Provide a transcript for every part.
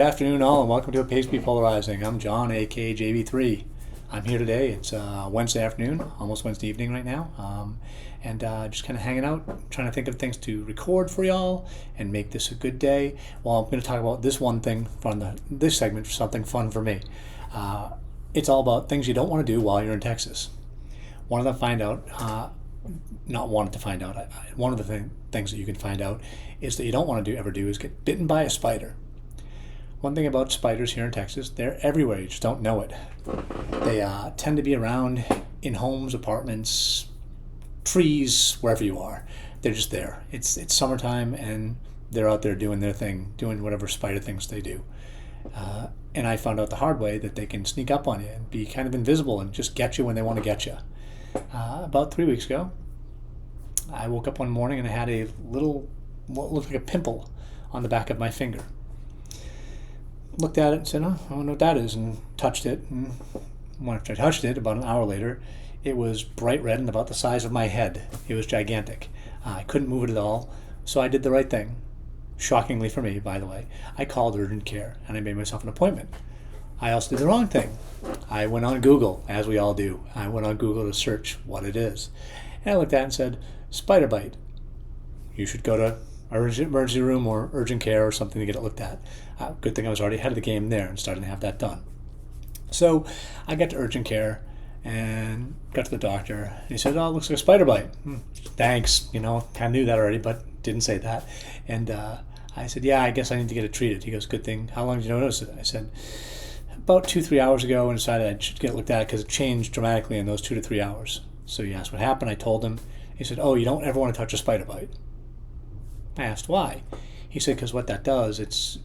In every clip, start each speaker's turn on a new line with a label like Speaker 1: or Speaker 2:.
Speaker 1: Good afternoon, all, and welcome to IPTBP Polarizing. I'm John, aka JB3. I'm here today. It's Wednesday afternoon, almost Wednesday evening right now, and just kind of hanging out, trying to think of things to record for y'all and make this a good day. Well, I'm going to talk about this one thing from this segment, something fun for me. It's all about things you don't want to do while you're in Texas. One of the things that you can find out is that you don't want to ever do is get bitten by a spider. One thing about spiders here in Texas, they're everywhere, you just don't know it. They tend to be around in homes, apartments, trees, wherever you are. They're just there. It's summertime and they're out there doing their thing, doing whatever spider things they do. And I found out the hard way that they can sneak up on you and be kind of invisible and just get you when they want to get you. About 3 weeks ago, I woke up one morning and I had a little, what looked like a pimple on the back of my finger. Looked at it and said, oh, I don't know what that is, and touched it. And when I touched it, about an hour later, it was bright red and about the size of my head. It was gigantic. I couldn't move it at all, so I did the right thing. Shockingly for me, by the way. I called urgent care, and I made myself an appointment. I also did the wrong thing. I went on Google, as we all do. I went on Google to search what it is. And I looked at it and said, spider bite. You should go to emergency room or urgent care or something to get it looked at. Good thing I was already ahead of the game there and starting to have that done. So I got to urgent care and got to the doctor. And he said, oh, it looks like a spider bite. Thanks. Kind of knew that already, but didn't say that. And I said, yeah, I guess I need to get it treated. He goes, good thing. How long did you notice it? I said, about 2-3 hours ago, and decided I should get it looked at because it changed dramatically in those 2 to 3 hours. So he asked what happened. I told him. He said, oh, you don't ever want to touch a spider bite. I asked why. He said because what that does, it's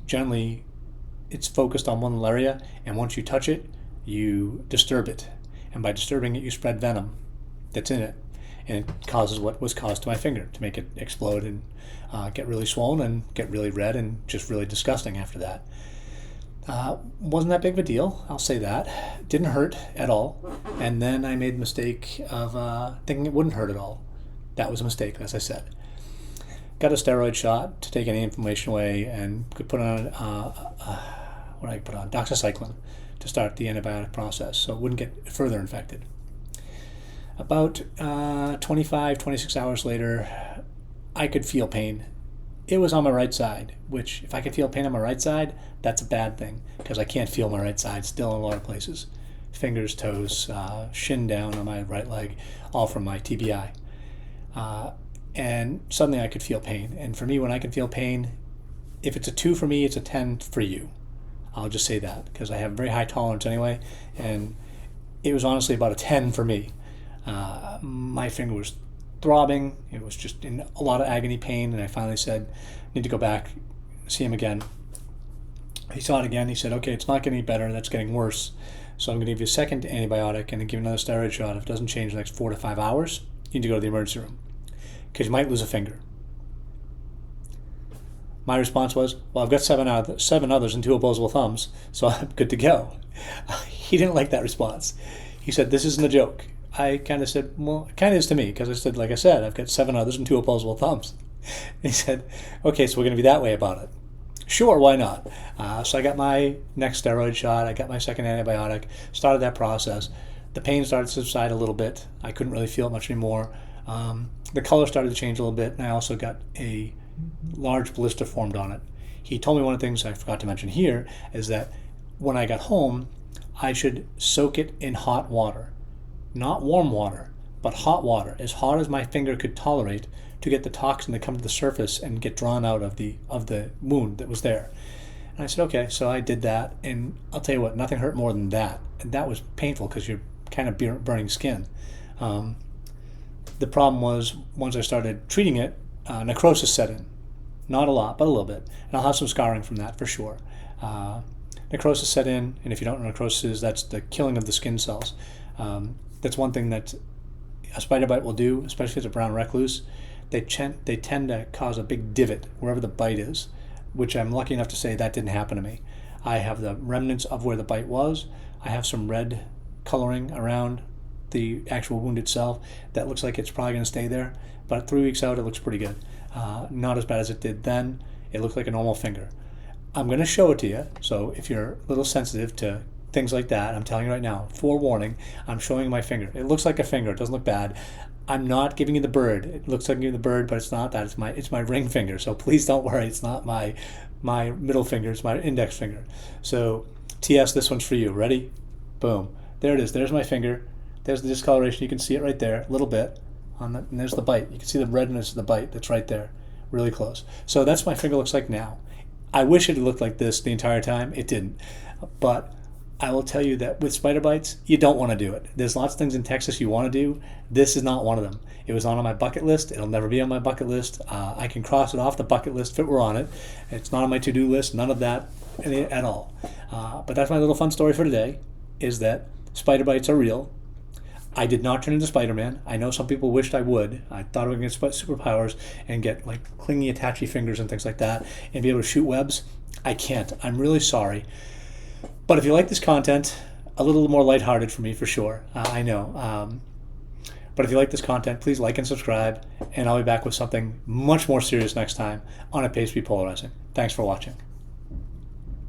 Speaker 1: focused on one little area, and once you touch it, you disturb it. And by disturbing it, you spread venom that's in it. And it causes what was caused to my finger, to make it explode and get really swollen and get really red and just really disgusting after that. Wasn't that big of a deal, I'll say that. Didn't hurt at all. And then I made the mistake of thinking it wouldn't hurt at all. That was a mistake, as I said. Got a steroid shot to take any inflammation away and could put on doxycycline to start the antibiotic process so it wouldn't get further infected. About 26 hours later, I could feel pain. It was on my right side, which if I could feel pain on my right side, that's a bad thing because I can't feel my right side still in a lot of places. Fingers, toes, shin down on my right leg, all from my TBI. And suddenly I could feel pain. And for me, when I can feel pain, if it's a 2 for me, it's a 10 for you. I'll just say that because I have very high tolerance anyway. And it was honestly about a 10 for me. My finger was throbbing. It was just in a lot of agony pain. And I finally said, need to go back, see him again. He saw it again. He said, okay, it's not getting any better. That's getting worse. So I'm going to give you a second antibiotic and then give you another steroid shot. If it doesn't change in the next 4 to 5 hours, you need to go to the emergency room, because you might lose a finger. My response was, well, I've got seven others and 2 opposable thumbs, so I'm good to go. He didn't like that response. He said, this isn't a joke. I kind of said, well, it kind of is to me, because I said, like I said, I've got 7 others and 2 opposable thumbs. And he said, okay, so we're going to be that way about it. Sure, why not? So I got my next steroid shot. I got my second antibiotic, started that process. The pain started to subside a little bit. I couldn't really feel it much anymore. The color started to change a little bit, and I also got a large blister formed on it. He told me one of the things I forgot to mention here is that when I got home, I should soak it in hot water. Not warm water, but hot water, as hot as my finger could tolerate to get the toxin to come to the surface and get drawn out of the wound that was there. And I said, okay, so I did that, and I'll tell you what, nothing hurt more than that. And that was painful because you're kind of burning skin. The problem was, once I started treating it, necrosis set in. Not a lot, but a little bit. And I'll have some scarring from that for sure. Necrosis set in, and if you don't know what necrosis is, that's the killing of the skin cells. That's one thing that a spider bite will do, especially if it's a brown recluse. They tend to cause a big divot wherever the bite is, which I'm lucky enough to say that didn't happen to me. I have the remnants of where the bite was. I have some red coloring around the actual wound itself that looks like it's probably going to stay there, but 3 weeks out it looks pretty good. Not as bad as it did then. It looked like a normal finger. I'm going to show it to you. So if you're a little sensitive to things like that, I'm telling you right now, forewarning, I'm showing my finger. It looks like a finger. It doesn't look bad. I'm not giving you the bird. It looks like I'm giving you the bird, but it's not that. It's my ring finger. So please don't worry. It's not my middle finger. It's my index finger. So TS, this one's for you. Ready? Boom. There it is. There's my finger. There's the discoloration. You can see it right there, a little bit. And there's the bite. You can see the redness of the bite that's right there, really close. So that's what my finger looks like now. I wish it had looked like this the entire time. It didn't. But I will tell you that with spider bites, you don't want to do it. There's lots of things in Texas you want to do. This is not one of them. It was on my bucket list. It'll never be on my bucket list. I can cross it off the bucket list if it were on it. It's not on my to-do list, none of that at all. But that's my little fun story for today, is that spider bites are real. I did not turn into Spider-Man. I know some people wished I would. I thought I would get superpowers and get like clingy, attachy fingers and things like that and be able to shoot webs. I can't. I'm really sorry. But if you like this content, a little more lighthearted for me for sure. I know. But if you like this content, please like and subscribe, and I'll be back with something much more serious next time on It Pays to Be Polarizing. Thanks for watching.